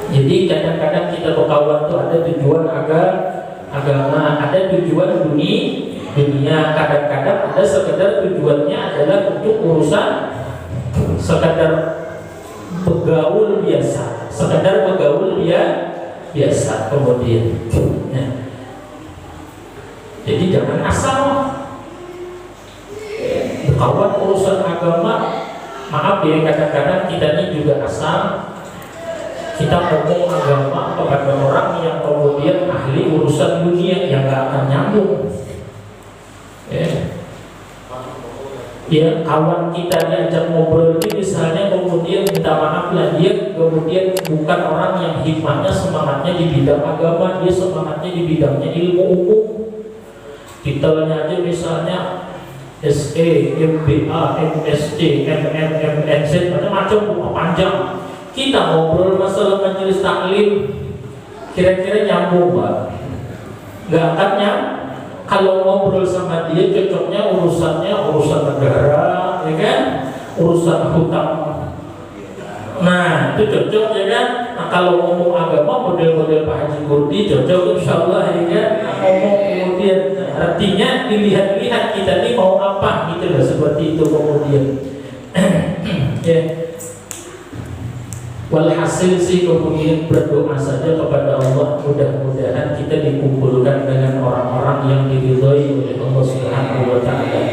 Jadi kadang-kadang kita berkawan tuh ada tujuan agama, ada tujuan dunia. Kadang-kadang ada sekedar tujuannya adalah untuk urusan sekedar bergaul biasa, biasa kemudian. Nah, jadi jangan asal berkawan urusan agama. Maaf ya, kadang-kadang kita ini juga asal kita ngomong agama kepada orang yang kemudian ahli urusan dunia yang gak akan nyambung. Ya, kawan kita diajak ngobrol ini misalnya kemudian minta maaf lah, dia kemudian bukan orang yang hikmahnya semangatnya di bidang agama, dia semangatnya di bidangnya ilmu umum. Titelnya aja misalnya SE, MBA, MSc, MM, MNZ, macam-macam buku panjang. Kita ngobrol masalah majelis taklim, kira-kira nyambung Pak? Gak akan nyambung. Kalau ngobrol sama dia cocoknya urusan negara, ya kan? Urusan hutang. Nah, itu cocok ya kan? Nah, kalau ngomong agama model-model Pak Haji Kurdi cocok insyaallah ya kan? Ngomong kemudian artinya dilihat-lihat kita ini mau apa gitu lah, seperti itu kemudian. Ya. Walhasil sih kemudian berdoa saja kepada Allah, mudah-mudahan kita dikumpulkan dengan orang-orang yang diridhoi oleh Allah Subhanahu wa taala.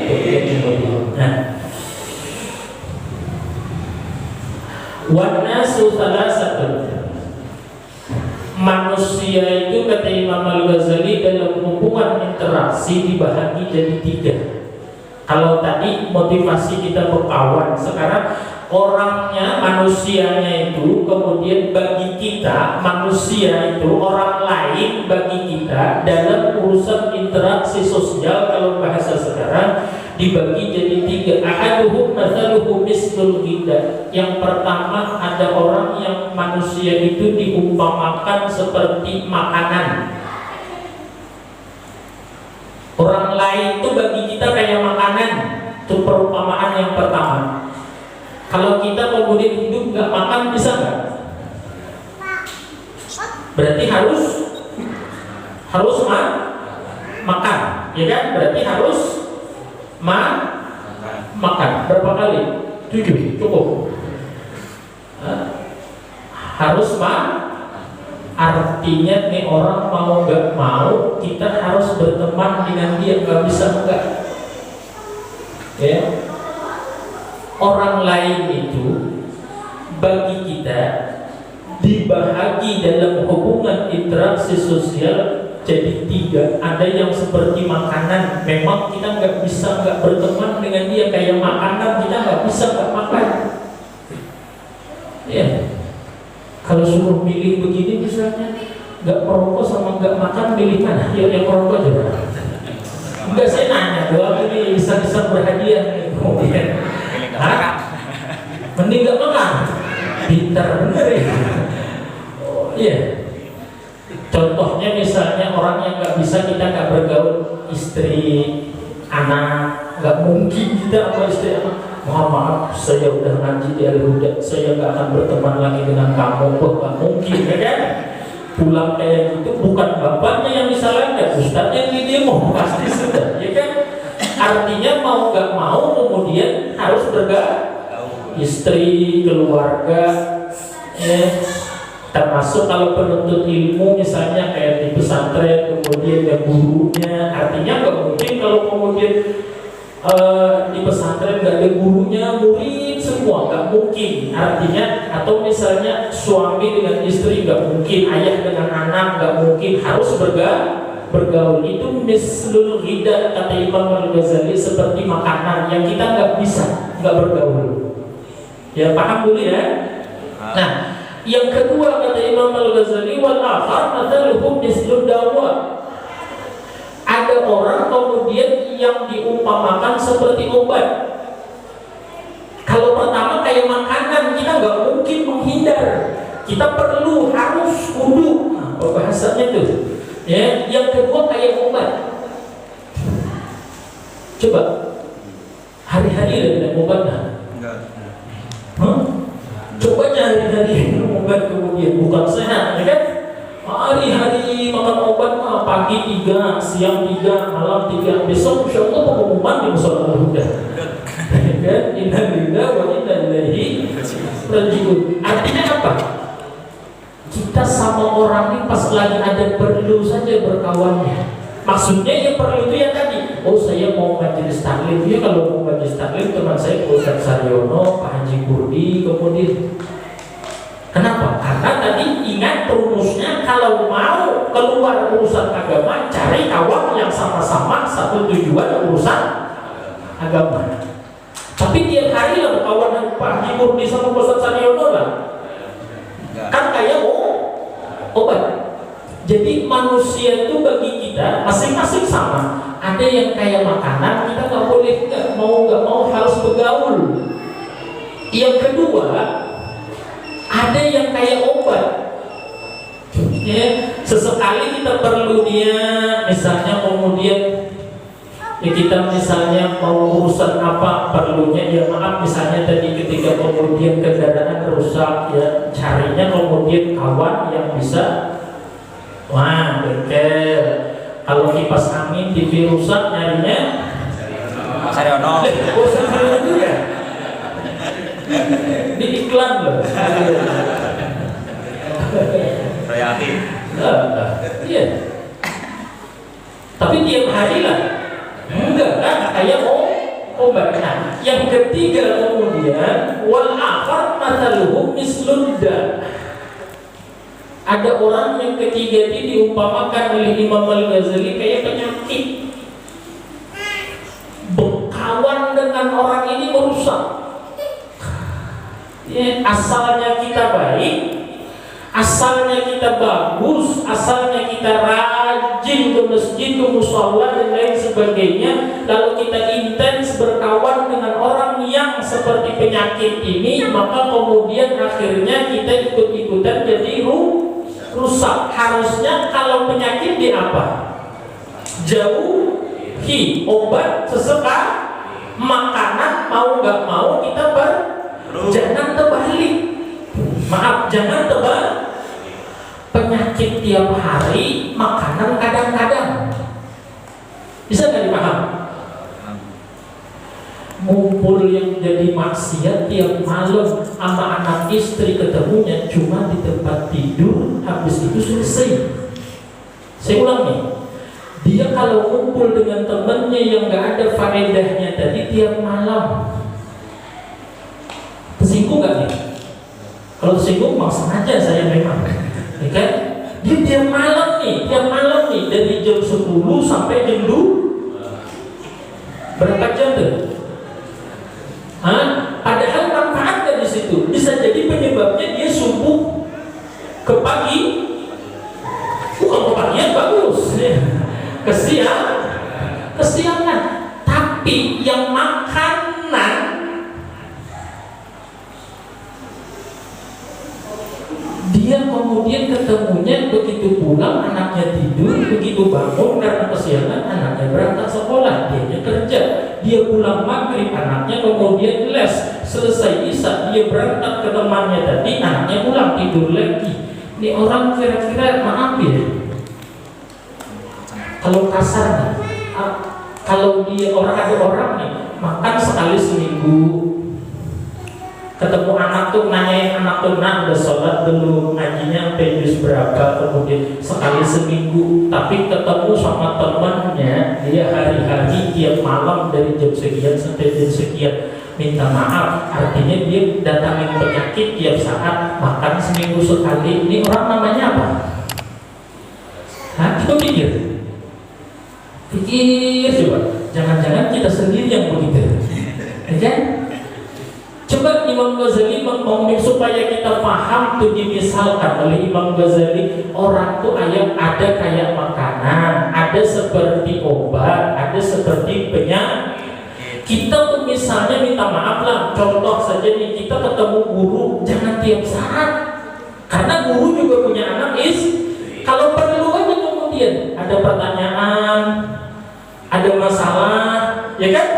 Nah, wan nasu salasatun. Manusia itu kata Imam Al-Ghazali dalam hubungan interaksi dibahagi jadi 3. Kalau tadi motivasi kita berkawan, sekarang orangnya, manusianya itu kemudian bagi kita, manusia itu orang lain bagi kita dalam urusan interaksi sosial. Kalau bahasa sekarang dibagi jadi 3. Ahaduhum mathaluhu mislul ghidha. Yang pertama, ada orang yang manusia itu diumpamakan seperti makanan. Orang lain itu bagi kita kayak makanan. Itu perumpamaan yang pertama. Kalau kita kemudian hidup nggak makan, bisa nggak? Berarti harus makan, ya kan? Berarti harus makan. Berapa kali? 7, cukup. Harus artinya nih orang mau nggak mau kita harus berteman dengan dia, nggak bisa enggak. Ya. Orang lain itu bagi kita dibahagi dalam hubungan interaksi sosial jadi 3. Ada yang seperti makanan, memang kita nggak bisa nggak berteman dengan dia, kayak makanan kita nggak bisa nggak makan. Ya, kalau suruh milih begini misalnya, nggak merokok sama nggak makan, pilih mana? Ya yang merokok juga. Enggak, saya nanya doang, ini bisa berhadiah kemudian. Mending gak makan. Pintar bener ya. Oh iya. Contohnya misalnya orang yang gak bisa, kita gak bergaul, istri, anak, gak mungkin kita sama istri anak. Mohon maaf, saya udah ngaji di Al-Huda, saya gak akan berteman lagi dengan kamu. Gak mungkin, ya kan? Pulang kayak gitu, bukan bapaknya yang disalahkan, ustadz yang didemo, pasti sudah, ya kan? Artinya mau gak mau kemudian harus bergaul. Istri, keluarga, ya, termasuk kalau penuntut ilmu misalnya kayak di pesantren, kemudian ada gurunya. Artinya nggak mungkin kalau kemudian di pesantren nggak ada gurunya, murid semua, nggak mungkin. Artinya, atau misalnya suami dengan istri nggak mungkin, ayah dengan anak nggak mungkin, harus bergaul. Itu mislul ghidha kata Imam Al-Ghazali, seperti makanan yang kita nggak bisa nggak bergaul. Ya, paham dulu ya. Nah, yang kedua kata Imam Al-Ghazali, wal akhar mathaluhum mislud dawa. Ada orang kemudian yang diumpamakan seperti obat. Kalau pertama kayak makanan, kita nggak mungkin menghindar. Kita perlu, harus, kudu. Nah, bahasanya tuh. Ya, yang kedua kayak obat. Coba hari-hari dengan obat nah. Coba hari-hari minum obat kemudian kemudian bukan sehat, ya kan? Hari-hari makan obat mah pagi 3, siang 3, malam 3. Besok insya Allah pengumuman di musola Al-Huda. Kan? Inna lillahi wa inna ilaihi raji'un. Artinya apa? Kita sama orang ini pas lagi ada perlu saja berkawannya. Maksudnya yang perlu itu ya tadi. Oh saya mau majelis taklim. Ya kalau mau majelis taklim teman saya Ustaz Saryono, Pak Haji Kurdi, kemudian. Kenapa? Karena tadi ingat rumusnya, kalau mau keluar urusan agama, cari kawan yang sama-sama satu tujuan urusan agama. Tapi tiap hari lah kawan Pak Haji Kurdi sama Ustaz Saryono lah. Kan kayak obat. Jadi manusia itu bagi kita masing-masing sama. Ada yang kayak makanan, kita nggak boleh nggak mau harus bergaul. Yang kedua, ada yang kayak obat. Ya, sesekali kita perlu dia, misalnya kemudian ya kita misalnya mau urusan apa perlunya, ya maaf misalnya tadi ketika kemudian kendaraan rusak, ya carinya kemudian kawan yang bisa. Wah, betul. Kalau kipas angin TV rusak nyarinya Saryono. Oh, Saryono juga. Ini iklan loh. Royalti. Iya. Tapi tiap hari lah. Enggak kan? Kayak obatnya. Yang ketiga kemudian wal akhar mathaluhum misludda. Ada orang yang ketiga ini diumpamakan oleh Imam Al-Ghazali kayak penyakit. Berkawan dengan orang ini merusak. Ya, asalnya kita baik, asalnya kita bagus, asalnya kita rajin ke masjid, ke mushola dan lain sebagainya. Lalu kita intens berkawan dengan orang yang seperti penyakit ini, maka kemudian akhirnya kita ikut-ikutan jadi rusak. Harusnya kalau penyakit di apa? Jauhi. Obat sesekali, makanan mau nggak mau kita jangan terbalik. Maaf, jangan terbalik. Penyakit tiap hari, makanan kadang-kadang. Bisa nggak dipaham? Ngumpul yang jadi maksiat tiap malam sama anak istri ketemunya cuma di tempat tidur, habis itu selesai. Saya ulang nih, dia kalau ngumpul dengan temannya yang nggak ada faedahnya tadi tiap malam, tersinggung nggak nih? Kalau tersinggung mau sengaja saya memang, ya kan? Dia tiap malam nih dari jam 10 sampai jam 2 berapa jam tuh? Padahal manfaatnya di situ bisa jadi penyebabnya dia subuh ke pagi, bukan kepagian bagus, ya. Kesiangan. Tapi yang makanan dia kemudian ketemunya begitu pulang anaknya tidur, begitu bangun karena kesiangan anaknya berangkat sekolah, dianya kerja, dia pulang maghrib anaknya kemudian les, selesai isya dia berangkat ke temannya tadi, anaknya pulang tidur lagi. Ini orang kira-kira maaf ya, kalau kasar nih, kalau dia ada orang nih makan sekali seminggu, ketemu anak tuh nanyain anak tuh udah sholat belum, ngajinya sampai juz berapa, kemudian sekali seminggu. Tapi ketemu sama temannya dia hari-hari tiap malam dari jam sekian sampai jam sekian, minta maaf, artinya dia datangin penyakit tiap saat, makan seminggu sekali. Ini orang namanya apa? Coba pikir coba, jangan-jangan kita sendiri yang begitu, ya kan? Coba Imam Ghazali supaya kita paham tuh dimisalkan oleh Imam Ghazali, orang tuh ada kayak makanan, ada seperti obat, ada seperti penyakit. Kita tuh misalnya minta maaf lah, contoh saja nih, kita ketemu guru jangan tiap saat, karena guru juga punya anak kalau perlu aja kemudian ada pertanyaan, ada masalah, ya kan?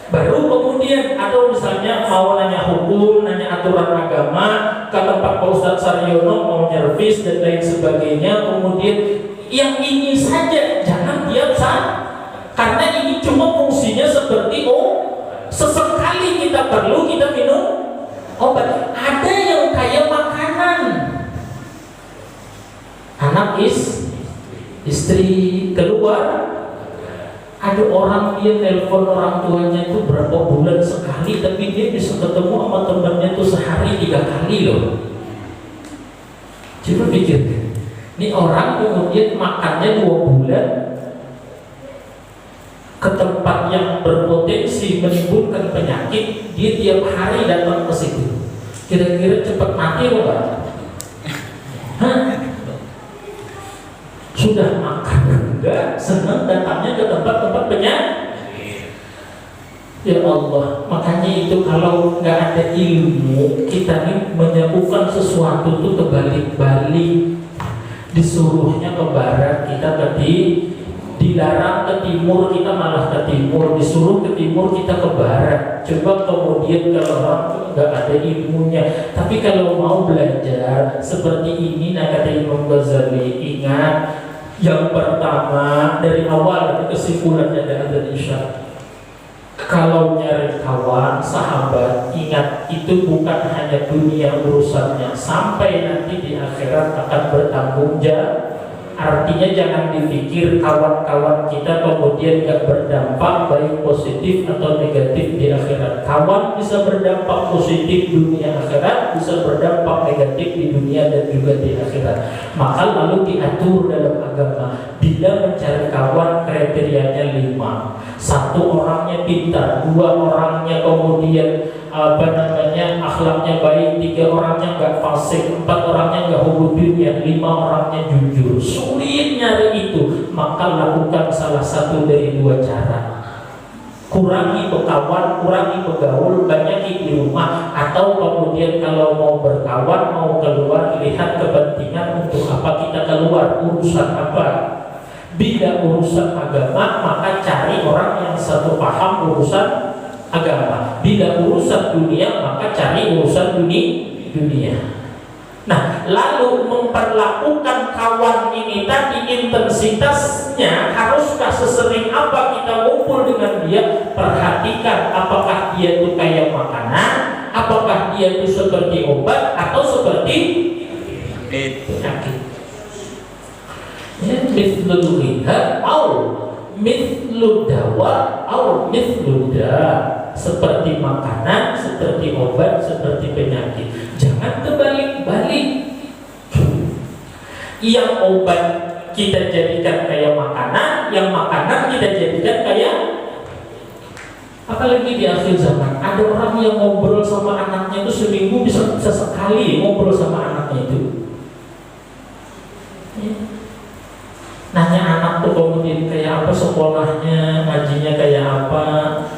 Baru kemudian atau misalnya mau nanya hukum, nanya aturan agama, ke tempat Pak Ustadz Saryono mau nyervis dan lain sebagainya. Kemudian yang ini saja jangan diam karena ini cuma fungsinya seperti sesekali kita perlu kita minum obat. Ada yang kayak makanan. Anak istri keluar, ada orang dia telepon orang tuanya itu berapa bulan sekali, tapi dia bisa ketemu sama temannya itu sehari 3 kali loh. Coba pikir, ini orang kemudian makannya 2 bulan ke tempat yang berpotensi menimbulkan penyakit, dia tiap hari datang ke situ. Kira-kira cepat mati enggak? Hah? Sudah makan enggak, senang datangnya ke tempat-tempat penyakit. Ya Allah, makanya itu kalau nggak ada ilmu, kita ini menyebutkan sesuatu itu terbalik-balik. Disuruhnya ke barat, kita dilarang ke timur, kita malah ke timur. Disuruh ke timur, kita ke barat. Coba kemudian kalau orang nggak ada ilmunya. Tapi kalau mau belajar seperti ini, nah kata Imam Ghazali, ingat yang pertama dari awal kesimpulannya dari Isya. Kalau nyari kawan, sahabat, ingat itu bukan hanya dunia urusannya, sampai nanti di akhirat akan bertanggung jawab. Artinya jangan dipikir kawan-kawan kita kemudian gak berdampak baik positif atau negatif di akhirat. Kawan bisa berdampak positif dunia akhirat, bisa berdampak negatif di dunia dan juga di akhirat. Maka lalu diatur dalam agama, bila mencari kawan kriterianya 5. 1 orangnya pintar, 2 orangnya kemudian akhlaknya baik, 3 orangnya nggak fasik, 4 orangnya nggak hubudiyah, 5 orangnya jujur. Sulit nyari itu, maka lakukan salah satu dari 2 cara. Kurangi berkawan, kurangi bergaul, banyaki di rumah, atau kemudian kalau mau berkawan, mau keluar, lihat kepentingan untuk apa kita keluar, urusan apa. Bila urusan agama, maka cari orang yang satu paham urusan agama. Bila urusan dunia, maka cari urusan dunia. Nah, lalu memperlakukan kawan ini tadi intensitasnya, haruskah sesering apa kita ngumpul dengan dia? Perhatikan apakah dia itu kayak makanan, apakah dia itu seperti obat atau seperti penyakit. Mithlul ghidha au mithlud dawa au mithlud da, seperti makanan, seperti obat, seperti penyakit. Jangan terbalik-balik. Yang obat kita jadikan kayak makanan, yang makanan kita jadikan kayak. Apalagi di akhir zaman, ada orang yang ngobrol sama anaknya itu seminggu bisa sekali ngobrol sama anaknya itu. Nanya anak tuh kemudian kayak apa sekolahnya, ngajinya kayak apa,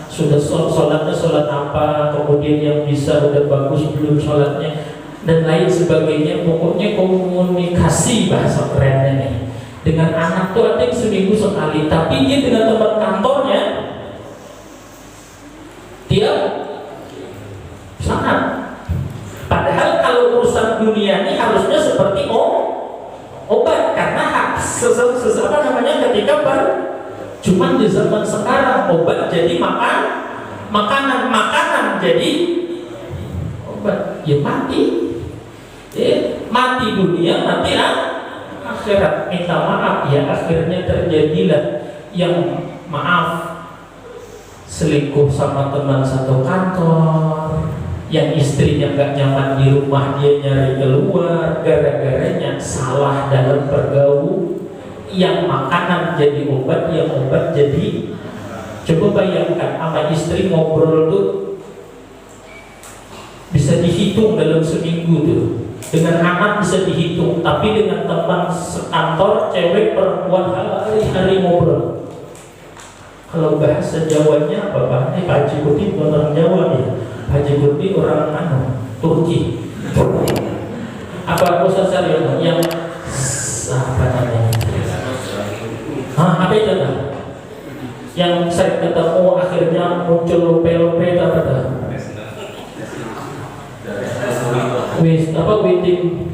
sudah sholatnya sholat apa, kemudian yang bisa udah bagus belum sholatnya, dan lain sebagainya. Pokoknya komunikasi bahasa kerennya nih. Dengan anak tuh ada yang seminggu sekali, tapi dia dengan teman kantornya dia sangat. Padahal kalau urusan dunia ini harusnya seperti obat, karena ketika cuman di zaman sekarang obat jadi makanan jadi obat, ya mati dunia, mati akhirat. Minta maaf ya, akhirnya terjadilah yang selingkuh sama teman satu kantor, yang istrinya gak nyaman di rumah, dia nyari keluar, gara-garanya salah dalam bergaul. Yang makanan jadi obat, yang obat jadi. Coba bayangkan sama istri ngobrol tuh bisa dihitung dalam seminggu tuh. Dengan anak bisa dihitung, tapi dengan teman sekantor cewek perempuan hari-hari ngobrol. Kalau bahasa Jawanya apa Pak? Pak Haji Kuti orang Jawa ya. Haji Kuti orang Turki. Apa Ustaz Saryono yang apa namanya? Apa itu kan? Yang saya ketemu akhirnya muncul lope-lope apa? waiting.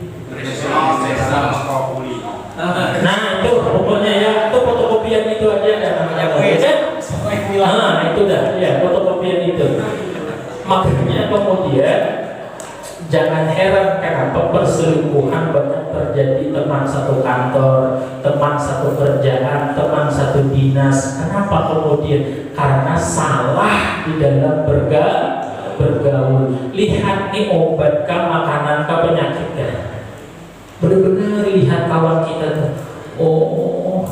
Nah itu pokoknya ya, itu fotokopian itu aja ada namanya kuis. Nah itu dah, ya fotokopian itu. Makanya kemudian jangan heran kenapa perselingkuhan banyak terjadi, teman satu kantor, teman satu kerjaan, teman satu dinas. Kenapa kemudian? Karena salah di dalam bergaul. Lihat nih obat kah, makanan kah, penyakit kah? Benar-benar lihat kawan kita tuh, oh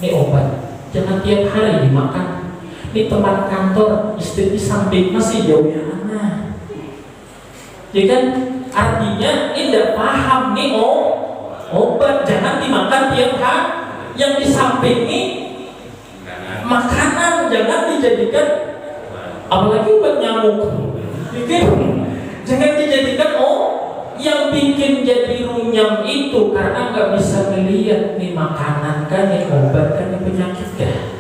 ini obat, jangan tiap hari dimakan. Ini teman kantor, istri di samping masih jauh ya mana? Ya kan, artinya ini tidak paham nih, obat jangan dimakan tiap hari. Yang di samping ini makanan jangan dijadikan, apalagi obat nyamuk, jangan dijadikan yang bikin jadi runyam itu karena nggak bisa melihat nih makanan kan, nih obat kan, nih penyakit kan.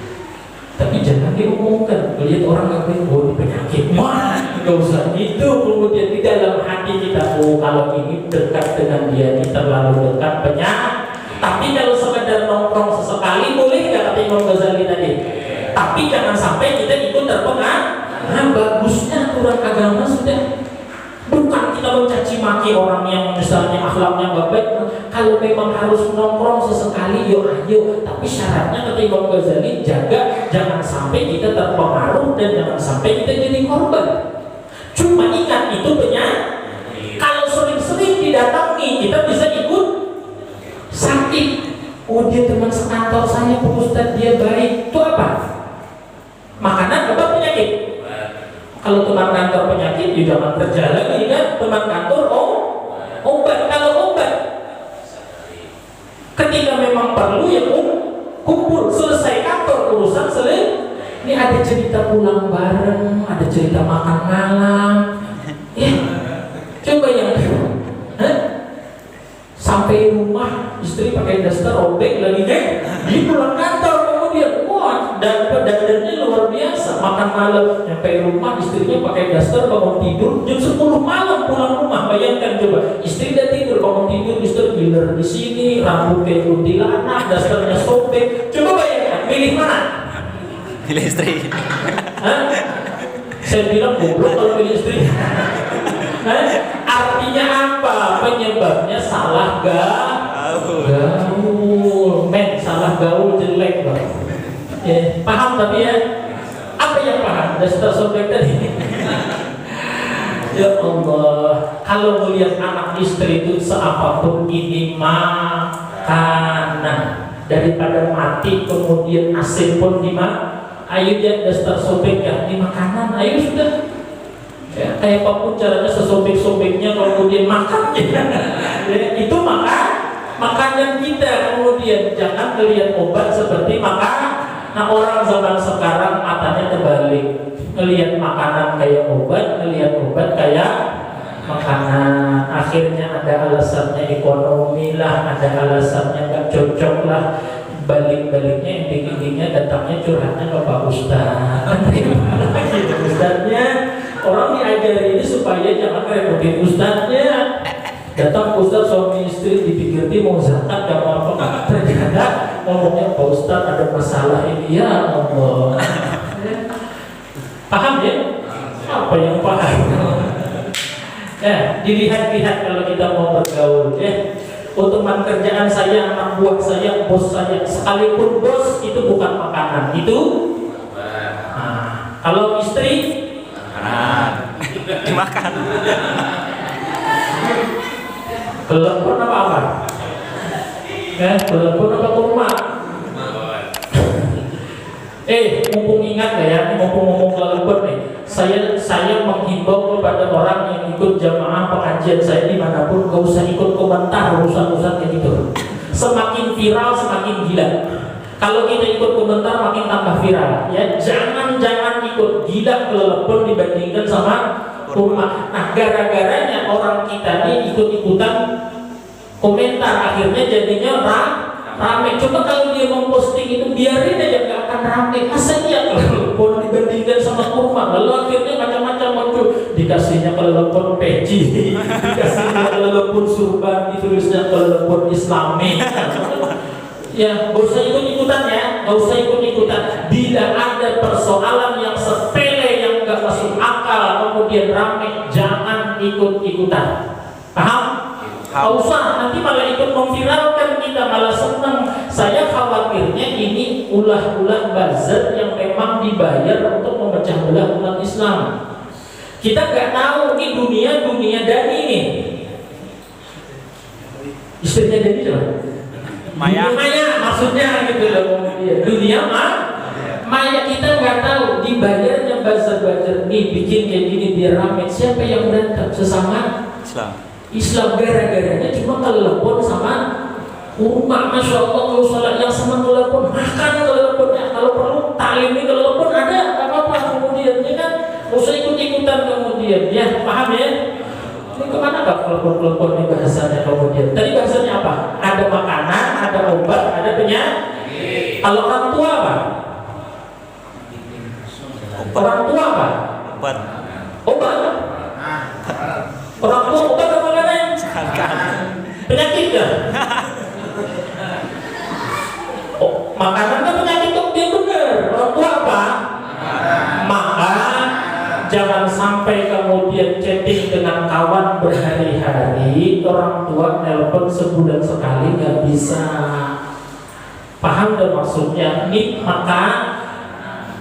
Tapi jangan diumumkan, melihat orang nggak boleh penyakit, wah nggak usah itu. Kemudian di dalam hati kita, oh kalau ini dekat dengan dia ini terlalu dekat penyakit. Tapi kalau sekedar nongkrong sesekali boleh nggak, kata Imam Ghazali tadi. Tapi jangan sampai kita ikut terpengaruh. Nah bagusnya aturan agama sudah, bukan kita mencaci maki orang yang misalnya akhlaknya nggak baik. Kalau memang harus nongkrong sesekali, yo ayo. Tapi syaratnya kata Imam Ghazali, jaga jangan sampai kita terpengaruh dan jangan sampai kita jadi korban. Cuma ingat itu penyakit. Kalau sering-sering didatangi, kita bisa ikut sakit. Oh dia teman sekantor saya, Pak Ustadz, dia baik. Itu apa? Makanan apa penyakit? Kalau teman kantor penyakit, ya jangan kerja lagi kan. Teman kantor, obat. Kalau obat, ketika memang perlu ya kumpul, selesai kantor urusan selesai. Ini ada cerita pulang bareng, ada cerita makan malam. Ya, coba yang sampai rumah istri pakai daster robek lagi di pulang kantor kemudian wah dandannya luar biasa. Makan malam sampai rumah istrinya pakai daster, bangun tidur jam 10 malam pulang rumah. Bayangkan coba, istri udah tidur, bangun tidur istri giler di sini, rambut kayak kuntilanak, dasternya sobek. Coba bayangkan, pilih mana? Pilih istri. Saya bilang goblok kalau pilih istri. Artinya apa? Penyebabnya salah gaul. Salah gaul jelek loh. Ya, paham tapi ya? Apa yang paham? Daster sobek tadi. Ya Allah, kalau melihat anak istri itu seapapun ini makanan, daripada mati kemudian asin pun dimakan. Ayo dia daster sobek ya, di makanan, ayo sudah. Ya, kayak apapun caranya sesobek-sobeknya kemudian makan ya, itu makanan kita. Kemudian jangan melihat obat seperti makan. Nah orang zaman sekarang matanya terbalik, melihat makanan kayak obat, melihat obat kayak makanan. Akhirnya ada alasannya ekonomi lah, ada alasannya nggak cocok lah. Balik-baliknya ending-endingnya datangnya curhatnya ke Pak Ustadz. Ustadznya orang diajari ini supaya jangan repotin ustadznya. Datang ustadz suami istri dipikir mau zakat gak mau apa, ternyata ngomongnya Pak Ustadz ada masalah ini ya Allah. Paham ya? Apa yang paham? Ya, dilihat-lihat kalau kita mau bergaul ya. Untuk teman kerjaan saya, anak buah saya, bos saya, sekalipun bos itu bukan makanan, itu. Nah, kalau istri dimakan. telepon apa? Telepon apa kurma? Mumpung ingat ya, mumpung ngomong telepon nih, saya menghimbau kepada orang yang ikut jamaah pengajian saya dimanapun, gak usah ikut komentar urusan-urusan kayak gitu. Semakin viral semakin gila. Kalau kita ikut komentar makin tambah viral ya. Jangan ikut gila telepon dibandingkan sama rumah. Nah gara-garanya orang kita ini ikut-ikutan komentar, akhirnya jadinya rame. Coba kalau dia memposting itu biarin aja, nggak akan rame. Masa iya kalau dibandingkan sama kurma, lalu akhirnya macam-macam muncul. Dikasihnya kelepon peci, dikasihnya kelepon surban, ditulisnya kelepon Islami. Ya, gak usah ikut-ikutan ya, gak usah ikut-ikutan. Bila ada persoalan yang sepele yang gak masuk akal kemudian rame, jangan ikut-ikutan. Paham? Gak usah, nanti malah ikut memviralkan, kita malah senang. Saya khawatirnya ini ulah-ulah buzzer yang memang dibayar untuk memecah belah umat Islam. Kita gak tahu ini dunia Dani nih. Istrinya Dani coba. Maya. Maya maksudnya gitu loh. Dunia Maya, kita nggak tahu dibayarnya buzzer nih bikin kayak gini biar rame. Siapa yang berantem? Sesama Islam. Gara-garanya cuma telepon sama umat. Masya Allah, kalau salat yang sama telepon, makan teleponnya. Kalau perlu talim ini telepon ada apa-apa kemudian ya kan, usah ikut-ikutan kemudian ya, paham ya? Ini kemana kak telepon ini bahasanya kemudian? Tadi bahasanya apa? Ada makanan, ada obat, ada penyakit. Kalau orang tua apa? Orang tua apa? Obat. Obat. Orang tua obat apa makanan? Penyakit ya? Oh, makanan kan penyakit tuh dia benar. Orang tua apa? Makan. Jangan sampai kemudian chatting dengan kawan berhari-hari, orang tua nelpon sebulan sekali nggak bisa. Paham dan maksudnya? Ini maka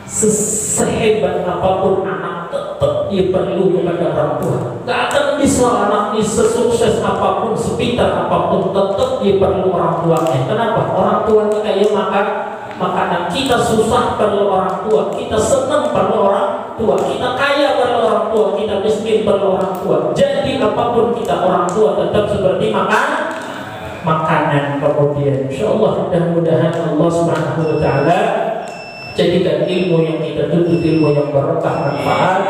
sehebat apapun anak tetap dia perlu kepada orang tua. Nggak akan bisa anak ini sesukses apapun, sepintar apapun, tetap dia perlu orang tuanya. Kenapa? Orang tuanya kayak makanan. Kita susah perlu orang tua, kita senang perlu orang tua, kita kaya perlu orang tua, kita miskin perlu orang tua. Jadi apapun kita orang tua tetap seperti makanan kemudian. Insyaallah mudah-mudahan Allah Subhanahu wa taala jadikan ilmu yang kita tuntut ilmu yang berkah manfaat.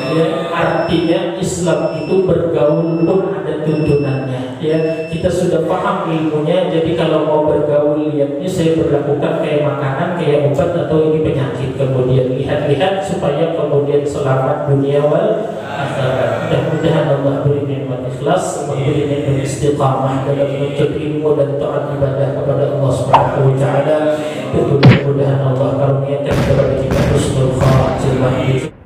Ya, artinya Islam itu bergaul pun ada tuntunannya. Ya, kita sudah paham ilmunya. Jadi kalau mau bergaul, lihatnya saya berlakukan kayak makanan, kayak obat atau ini penyakit. Kemudian lihat-lihat supaya kemudian selamat dunia wal akhirat. Mudah-mudahan Allah beri nikmat ikhlas, memberi nikmat istiqamah dalam menuntut ilmu dan taat ibadah kepada Allah Subhanahu wa taala. Mudah-mudahan Allah karuniakan kepada kita husnul khatimah.